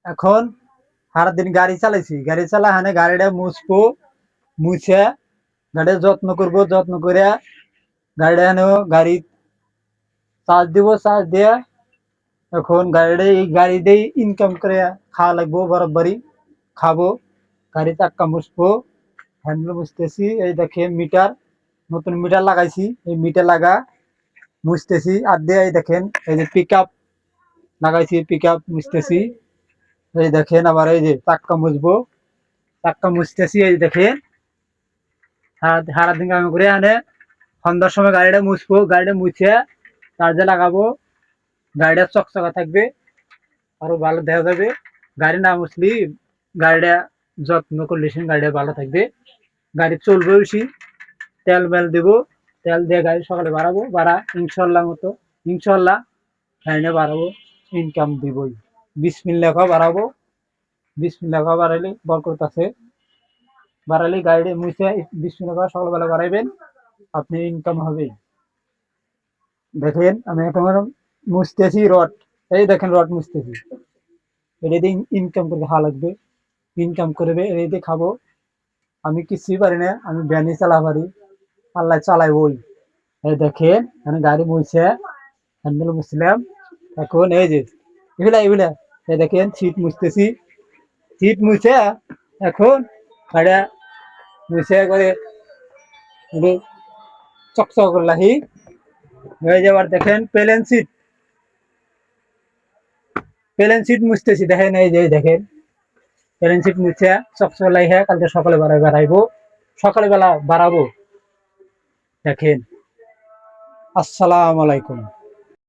এখন সারাদিন গাড়ি চালাইছি, গাড়ি চালা হানে গাড়িটা মুছবো, মুছে গাড়ি যত্ন করব, যত্ন করে গাড়িটা হানেও গাড়ি চার্জ দিব, চার্জ দিয়ে এখন গাড়িটা এই গাড়ি দিয়ে ইনকাম করে খাওয়া লাগবো, বরাবরই খাবো। গাড়ি চাক্কা মুছবো, হ্যান্ডেল মুছতেছি, এই দেখেন মিটার, নতুন মিটার লাগাইছি, এই মিটার লাগা মুছতেছি। আর দিয়ে এই দেখেন এই যে পিক আপ লাগাইছি, পিক আপ মুছতেছি। এই দেখেন আবার এই যে চাক্কা মুছবো, চাক্কা মুছতেছি। এই দেখেন সারাদিন কাম করে আনে সন্ধ্যার সময় গাড়িটা মুছবো, গাড়িটা মুছে চার্জে লাগাবো, গাড়িটা চকচকা থাকবে, আরো ভালো দেখা যাবে। গাড়ি না মুছলি গাড়িটা যত্ন করলে গাড়িটা ভালো থাকবে, গাড়ি চলবে বেশি। তেল বেল দিব, তেল দিয়ে গাড়ি সকালে বাড়াবো, বাড়া ইনশাল্লাহ মতো, ইনশাল্লাহ গাড়িটা বাড়াবো, ইনকাম দিবই। বিসমিল্লাহ বাড়াবো, বিসমিল্লাহ বাড়াইলে বরকত আছে। বাড়ালে গাড়ি মুছে বিসমিল্লাহ সকালবেলা বাড়াইবেন, আপনি ইনকাম হবে। দেখেন আমি এখন মুছতেছি রড, এই দেখেন রড মুছতেছি। এটা দিয়ে ইনকাম করে খাওয়া লাগবে, ইনকাম করবে, এই দিয়ে খাবো। আমি কিছুই পারি না, আমি ভ্যানই চালা পারি, আল্লাহ চালাই বই। এই দেখেন আমি গাড়ি মুছে হ্যান্ডেল মুছলাম। এখন এই যে এগুলা এই দেখেন সিট মুছতেছি, সিট মুছে এখন গাড়ি মুছে করে চকচক করলাহি হয়ে যাবার। দেখেন প্লেন সিট, প্লেন সিট মুছতেছি, দেখেন এই যে দেখেন প্লেন সিট মুছে চকচক লাইহে কালকে সকালে বাড়াইবো, সকালে বেলা বাড়াবো। দেখেন আসসালামু আলাইকুম।